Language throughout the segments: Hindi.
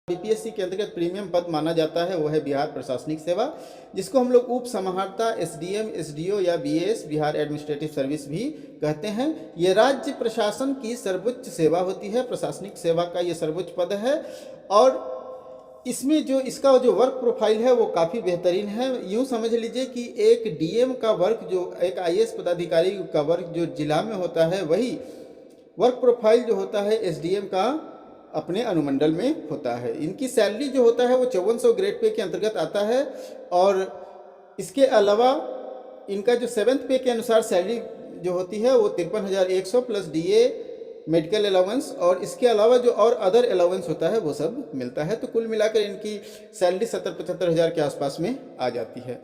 बीपीएससी के अंतर्गत प्रीमियम पद माना जाता है वो है बिहार प्रशासनिक सेवा, जिसको हम लोग उप समाहर्ता, एसडीएम, एसडीओ या बीएएस बिहार एडमिनिस्ट्रेटिव सर्विस भी कहते हैं। ये राज्य प्रशासन की सर्वोच्च सेवा होती है, प्रशासनिक सेवा का ये सर्वोच्च पद है। और इसमें जो इसका जो वर्क प्रोफाइल है वो काफ़ी बेहतरीन है। यूँ समझ लीजिए कि एक डीएम का वर्क, जो एक आईएएस पदाधिकारी का वर्क जो जिला में होता है, वही वर्क प्रोफाइल जो होता है एसडीएम का अपने अनुमंडल में होता है। इनकी सैलरी जो होता है वो 5400 ग्रेड पे के अंतर्गत आता है। और इसके अलावा इनका जो 7th पे के अनुसार सैलरी जो होती है वो 53,100 प्लस डीए, मेडिकल अलाउंस और इसके अलावा जो और अदर अलाउंस होता है वो सब मिलता है। तो कुल मिलाकर इनकी सैलरी 70-75 हज़ार के आसपास में आ जाती है।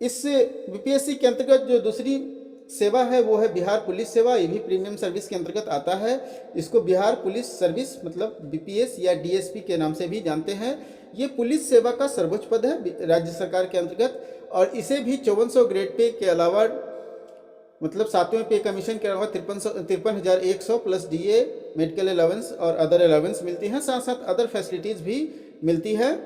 इस बीपीएससी के अंतर्गत जो दूसरी सेवा है वो है बिहार पुलिस सेवा। ये भी प्रीमियम सर्विस के अंतर्गत आता है। इसको बिहार पुलिस सर्विस मतलब बीपीएस या डीएसपी के नाम से भी जानते हैं। ये पुलिस सेवा का सर्वोच्च पद है राज्य सरकार के अंतर्गत। और इसे भी 5400 ग्रेड पे के अलावा मतलब 7वें पे कमीशन के अलावा 53,100 प्लस डीए, मेडिकल अलाउंस और अदर अलाउंस मिलती हैं। साथ साथ अदर फैसिलिटीज़ भी मिलती है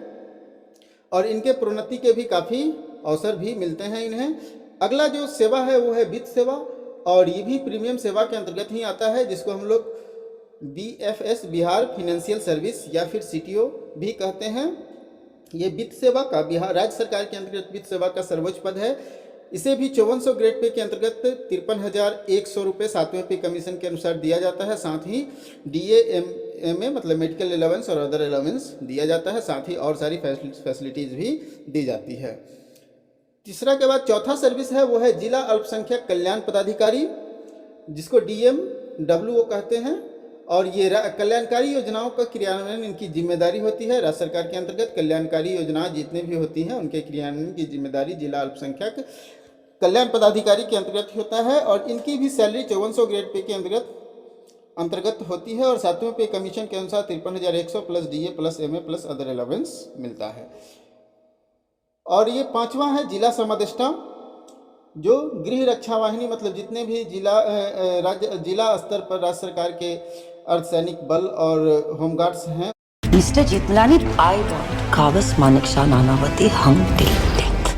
और इनके प्रोन्नति के भी काफ़ी अवसर भी मिलते हैं इन्हें। अगला जो सेवा है वो है वित्त सेवा, और ये भी प्रीमियम सेवा के अंतर्गत ही आता है, जिसको हम लोग बीएफएस बिहार फाइनेंशियल सर्विस या फिर सीटीओ भी कहते हैं। ये वित्त सेवा का बिहार राज्य सरकार के अंतर्गत वित्त सेवा का सर्वोच्च पद है। इसे भी 5400 ग्रेड पे के अंतर्गत 53,100 रुपये 7वें पे कमीशन के अनुसार दिया जाता है। साथ ही डीए एम ए मतलब मेडिकल अलाउंस और अदर अलाउंस दिया जाता है। साथ ही और सारी फैसिलिटीज़ भी दी जाती है। तीसरा के बाद चौथा सर्विस है वो है जिला अल्पसंख्यक कल्याण पदाधिकारी, जिसको डीएम डब्ल्यूओ कहते हैं। और ये कल्याणकारी योजनाओं का क्रियान्वयन इनकी जिम्मेदारी होती है। राज्य सरकार के अंतर्गत कल्याणकारी योजनाएं जितने भी होती हैं उनके क्रियान्वयन की जिम्मेदारी जिला अल्पसंख्यक कल्याण पदाधिकारी के अंतर्गत होता है। और इनकी भी सैलरी 5400 ग्रेड पे के अंतर्गत होती है। और 7वें पे कमीशन के अनुसार 53,100 plus DA plus MA plus other allowance मिलता है। और ये पांचवा है जिला समादेष्टा, जो गृह रक्षा वाहिनी मतलब जितने भी जिला स्तर पर राज्य सरकार के अर्धसैनिक बल और होमगार्ड्स हैं, Mr. Jitlani, I want Kavas Maneksha Nanavati hung till death.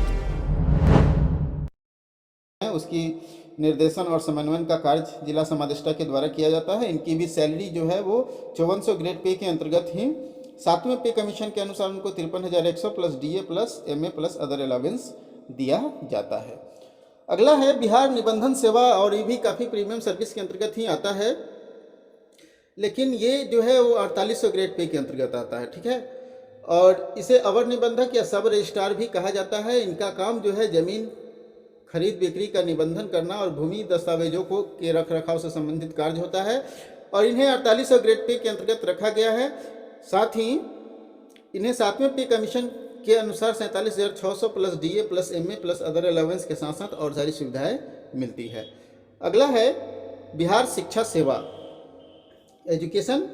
उसकी निर्देशन और समन्वयन का कार्य जिला समादेष्टा के द्वारा किया जाता है। इनकी भी सैलरी जो है वो 5400 ग्रेड पे के अंतर्गत ही 7वें पे कमीशन के अनुसार उनको 53,100 plus DA plus MA plus other allowance दिया जाता है। अगला है बिहार निबंधन सेवा, और ये भी काफ़ी प्रीमियम सर्विस के अंतर्गत ही आता है, लेकिन ये जो है वो 4800 ग्रेड पे के अंतर्गत आता है। ठीक है। और इसे अवर निबंधक या सब रजिस्ट्रार भी कहा जाता है। इनका काम जो है जमीन खरीद बिक्री का निबंधन करना और भूमि दस्तावेजों को के रख रखाव से संबंधित कार्य होता है। और इन्हें 4800 ग्रेड पे के अंतर्गत रखा गया है। साथ ही इन्हें 7वें पे कमीशन के अनुसार 47,600 plus DA plus MA plus other allowance के साथ साथ और सारी सुविधाएं मिलती है। अगला है बिहार शिक्षा सेवा। एजुकेशन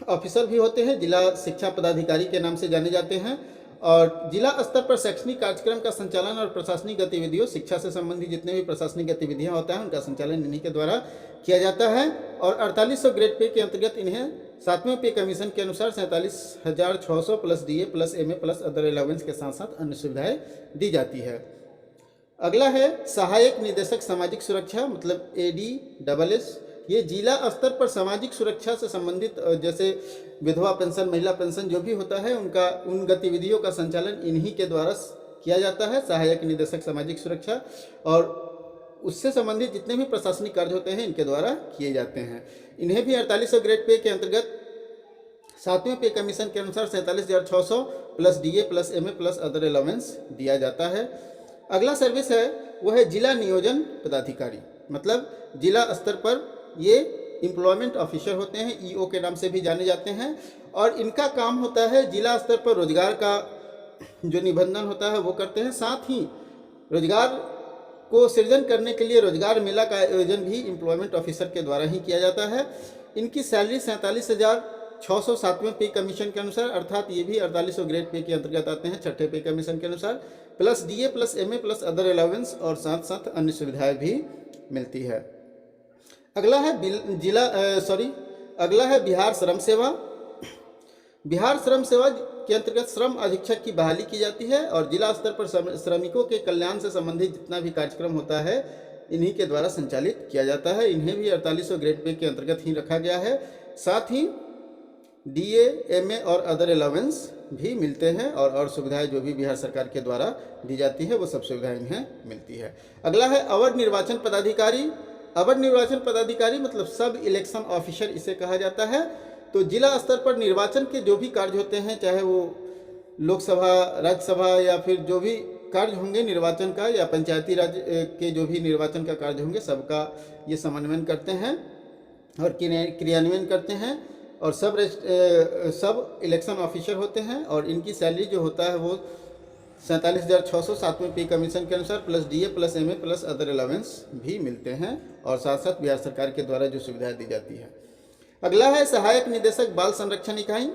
ऑफिसर भी होते हैं, जिला शिक्षा पदाधिकारी के नाम से जाने जाते हैं। और जिला स्तर पर शैक्षणिक कार्यक्रम का संचालन और प्रशासनिक गतिविधियों, शिक्षा से संबंधित जितने भी प्रशासनिक गतिविधियां होता है उनका संचालन इन्हीं के द्वारा किया जाता है। और 4800 ग्रेड पे के अंतर्गत इन्हें 7वें पे कमीशन के अनुसार 47,600 plus DA plus MA plus other allowance के साथ साथ अन्य सुविधाएं दी जाती है। अगला है सहायक निदेशक सामाजिक सुरक्षा मतलब ADSS। ये जिला स्तर पर सामाजिक सुरक्षा से संबंधित जैसे विधवा पेंशन, महिला पेंशन जो भी होता है उन गतिविधियों का संचालन इन्हीं के द्वारा किया जाता है, सहायक निदेशक सामाजिक सुरक्षा। और उससे संबंधित जितने भी प्रशासनिक कार्य होते हैं इनके द्वारा किए जाते हैं। इन्हें भी 4800 ग्रेड पे के अंतर्गत 7वें पे कमीशन के अनुसार 47,600 plus DA plus MA plus other allowance दिया जाता है। अगला सर्विस है वो है जिला नियोजन पदाधिकारी, मतलब जिला स्तर पर ये एम्प्लॉयमेंट ऑफिसर होते हैं, EO के नाम से भी जाने जाते हैं। और इनका काम होता है जिला स्तर पर रोजगार का जो निबंधन होता है वो करते हैं। साथ ही रोजगार को सृजन करने के लिए रोजगार मेला का आयोजन भी एम्प्लॉयमेंट ऑफिसर के द्वारा ही किया जाता है। इनकी सैलरी 47,600 7वें पे कमीशन के अनुसार, अर्थात ये भी 4800 ग्रेड पे के अंतर्गत आते हैं 6ठे पे कमीशन के अनुसार, plus DA plus MA plus other allowance और साथ साथ अन्य सुविधाएं भी मिलती है। अगला है बिहार श्रम सेवा। बिहार श्रम सेवा के अंतर्गत श्रम अधीक्षक की बहाली की जाती है और जिला स्तर पर श्रमिकों के कल्याण से संबंधित जितना भी कार्यक्रम होता है इन्हीं के द्वारा संचालित किया जाता है। इन्हें भी 4800 ग्रेड पे के अंतर्गत ही रखा गया है। साथ ही DA, MA और अदर अलावेंस भी मिलते हैं और सुविधाएं जो भी बिहार सरकार के द्वारा दी जाती है वो सब सुविधाएं इन्हें मिलती है। अगला है अवर निर्वाचन पदाधिकारी। अवर निर्वाचन पदाधिकारी मतलब सब इलेक्शन ऑफिसर इसे कहा जाता है। तो जिला स्तर पर निर्वाचन के जो भी कार्य होते हैं, चाहे वो लोकसभा, राज्यसभा या फिर जो भी कार्य होंगे निर्वाचन का या पंचायती राज के जो भी निर्वाचन का कार्य होंगे, सबका ये समन्वयन करते हैं और क्रियान्वयन करते हैं और सब इलेक्शन ऑफिसर होते हैं और इनकी सैलरी जो होता है वो 47,600 7वें पे कमीशन के अनुसार plus DA plus MA plus other allowance भी मिलते हैं और साथ साथ बिहार सरकार के द्वारा जो सुविधाएं दी जाती है। अगला है सहायक निदेशक बाल संरक्षण इकाई,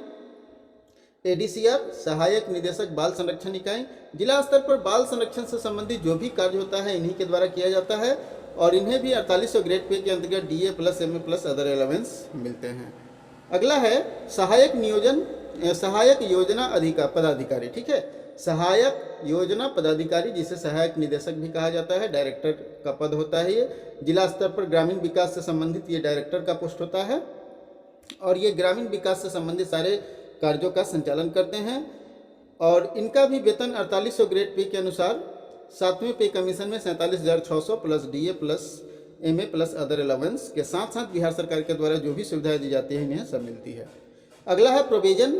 ADCR, सहायक निदेशक बाल संरक्षण इकाई। जिला स्तर पर बाल संरक्षण से संबंधित जो भी कार्य होता है इन्हीं के द्वारा किया जाता है और इन्हें भी 4800 ग्रेड पे के अंतर्गत DA plus MA plus other allowance मिलते हैं। अगला है सहायक योजना पदाधिकारी। ठीक है, सहायक योजना पदाधिकारी जिसे सहायक निदेशक भी कहा जाता है, डायरेक्टर का पद होता है ये। जिला स्तर पर ग्रामीण विकास से संबंधित ये डायरेक्टर का पोस्ट होता है और ये ग्रामीण विकास से संबंधित सारे कार्यों का संचालन करते हैं और इनका भी वेतन 4800 ग्रेड पे के अनुसार 7वें पे कमीशन में 47,600 plus DA plus MA plus other allowance के साथ साथ बिहार सरकार के द्वारा जो भी सुविधाएं दी जाती है इन्हें सब मिलती है। अगला है प्रोविजन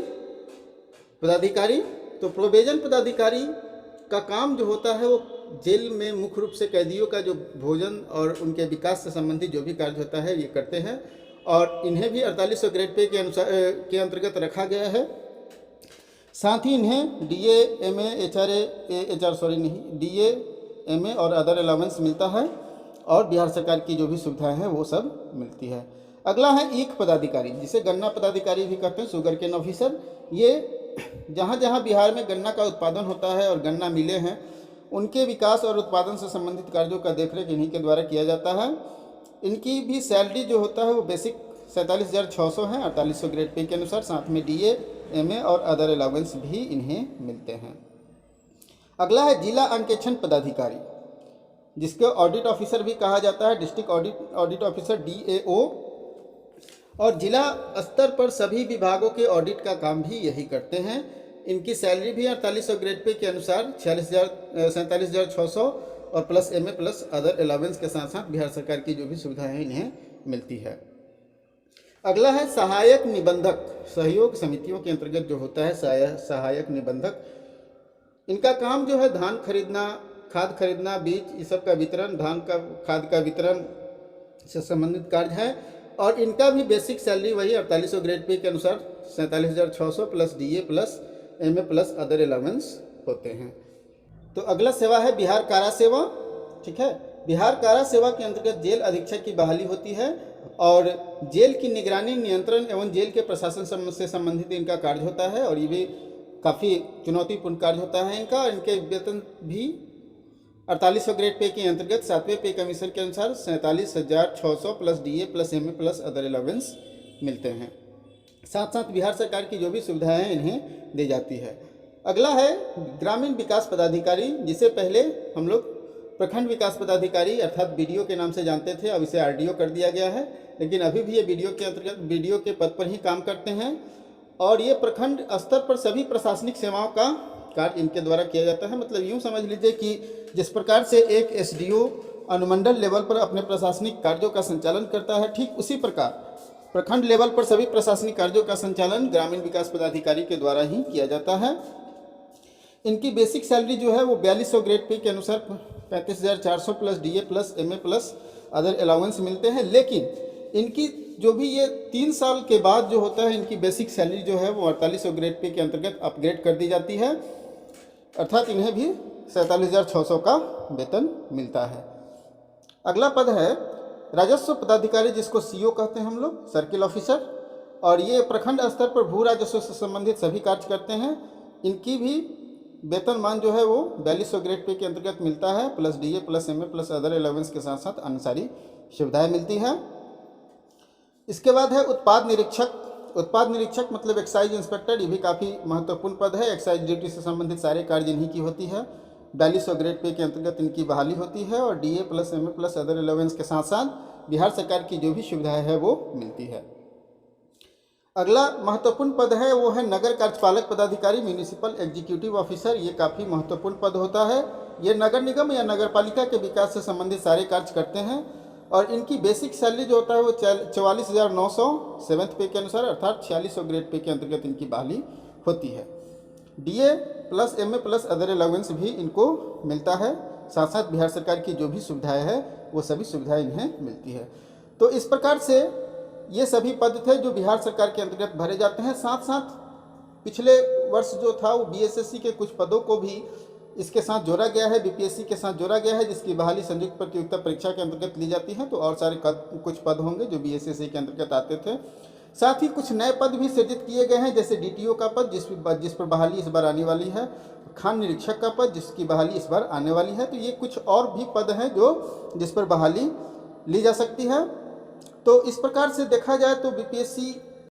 पदाधिकारी। तो प्रोविजन पदाधिकारी का काम जो होता है वो जेल में मुख्य रूप से कैदियों का जो भोजन और उनके विकास से संबंधित जो भी कार्य होता है ये करते हैं और इन्हें भी 4800 ग्रेड पे के अंतर्गत रखा गया है। साथ ही इन्हें DA, MA, DA, MA और अदर अलावेंस मिलता है और बिहार सरकार की जो भी सुविधाएं हैं वो सब मिलती है। अगला है ईख पदाधिकारी जिसे गन्ना पदाधिकारी भी कहते हैं, शुगर केन ऑफिसर। ये जहाँ जहाँ बिहार में गन्ना का उत्पादन होता है और गन्ना मिले हैं उनके विकास और उत्पादन से संबंधित कार्यों का देखरेख इन्हीं के द्वारा किया जाता है। इनकी भी सैलरी जो होता है वो बेसिक 47,600 है 4800 ग्रेड पे के अनुसार, साथ में DA, MA और अदर अलावेंस भी इन्हें मिलते हैं। अगला है जिला अंकेक्षण पदाधिकारी जिसको ऑडिट ऑफिसर भी कहा जाता है, डिस्ट्रिक्ट ऑडिट ऑफिसर DAO, और जिला स्तर पर सभी विभागों के ऑडिट का काम भी यही करते हैं। इनकी सैलरी भी 4800 ग्रेड पे के अनुसार 47,600 और plus MA plus other allowance के साथ साथ बिहार सरकार की जो भी सुविधाएं हैं इन्हें मिलती है। अगला है सहायक निबंधक, सहयोग समितियों के अंतर्गत जो होता है सहायक निबंधक। इनका काम जो है धान खरीदना, खाद खरीदना, बीज ये सब का वितरण, धान का खाद का वितरण से संबंधित कार्य है और इनका भी बेसिक सैलरी वही 4800 ग्रेड पे के अनुसार 47,600 plus DA plus MA plus other allowance होते हैं। तो अगला सेवा है बिहार कारा सेवा। ठीक है, बिहार कारा सेवा के अंतर्गत जेल अधीक्षक की बहाली होती है और जेल की निगरानी, नियंत्रण एवं जेल के प्रशासन से संबंधित इनका कार्य होता है और ये भी काफ़ी चुनौतीपूर्ण कार्य होता है इनका। इनके वेतन भी 4800 ग्रेड पे के अंतर्गत 7वें पे कमीशन के अनुसार 47,600 plus DA plus MA plus other allowance मिलते हैं। साथ साथ बिहार सरकार की जो भी सुविधाएं हैं इन्हें दी जाती है। अगला है ग्रामीण विकास पदाधिकारी जिसे पहले हम लोग प्रखंड विकास पदाधिकारी अर्थात BDO के नाम से जानते थे, अब इसे RDO कर दिया गया है, लेकिन अभी भी ये BDO के अंतर्गत BDO के पद पर ही काम करते हैं और ये प्रखंड स्तर पर सभी प्रशासनिक सेवाओं का कार्य इनके द्वारा किया जाता है। मतलब यूँ समझ लीजिए कि जिस प्रकार से एक SDO अनुमंडल लेवल पर अपने प्रशासनिक कार्यों का संचालन करता है, ठीक उसी प्रकार प्रखंड लेवल पर सभी प्रशासनिक कार्यों का संचालन ग्रामीण विकास पदाधिकारी के द्वारा ही किया जाता है। इनकी बेसिक सैलरी जो है वो 4200 ग्रेड पे के अनुसार 35,400 plus DA plus MA plus other allowance मिलते हैं। लेकिन इनकी जो भी ये 3 साल के बाद जो होता है इनकी बेसिक सैलरी जो है वो 4800 ग्रेड पे के अंतर्गत अपग्रेड कर दी जाती है, अर्थात इन्हें भी 47,600 का वेतन मिलता है। अगला पद है राजस्व पदाधिकारी जिसको CO कहते हैं हम लोग, सर्किल ऑफिसर, और ये प्रखंड स्तर पर भू राजस्व से संबंधित सभी कार्य करते हैं। इनकी भी वेतनमान जो है वो 4200 ग्रेड पे के अंतर्गत मिलता है, plus DA plus MA plus other allowance के साथ साथ अन्य सारी सुविधाएं मिलती हैं। इसके बाद है उत्पाद निरीक्षक। उत्पाद निरीक्षक मतलब एक्साइज इंस्पेक्टर, ये भी काफ़ी महत्वपूर्ण पद है। एक्साइज ड्यूटी से संबंधित सारे कार्य इन्हीं की होती है। 4200 ग्रेड पे के अंतर्गत इनकी बहाली होती है और DA plus MA plus other allowance के साथ साथ बिहार सरकार की जो भी सुविधाएं है वो मिलती है। अगला महत्वपूर्ण पद है वो है नगर कार्यपालक पदाधिकारी, म्यूनिसिपल एग्जीक्यूटिव ऑफिसर। ये काफ़ी महत्वपूर्ण पद होता है। ये नगर निगम या नगर पालिका के विकास से संबंधित सारे कार्य करते हैं और इनकी बेसिक सैलरी जो होता है वो 44,900 सेवन्थ पे के अनुसार अर्थात 4600 ग्रेड पे के अंतर्गत इनकी बहाली होती है। DA plus MA plus other allowance भी इनको मिलता है। साथ साथ बिहार सरकार की जो भी सुविधाएं हैं वो सभी सुविधाएं इन्हें मिलती है। तो इस प्रकार से ये सभी पद थे जो बिहार सरकार के अंतर्गत भरे जाते हैं। साथ साथ पिछले वर्ष जो था वो BSSC के कुछ पदों को भी इसके साथ जोड़ा गया है, BPSC के साथ जोड़ा गया है, जिसकी बहाली संयुक्त प्रतियोगिता परीक्षा के अंतर्गत ली जाती है। तो और सारे कुछ पद होंगे जो BSSC के अंतर्गत आते थे। साथ ही कुछ नए पद भी सृजित किए गए हैं, जैसे DTO का पद जिस पर बहाली इस बार आने वाली है, खान निरीक्षक का पद जिसकी बहाली इस बार आने वाली है। तो ये कुछ और भी पद हैं जिस पर बहाली ली जा सकती है। तो इस प्रकार से देखा जाए तो BPSC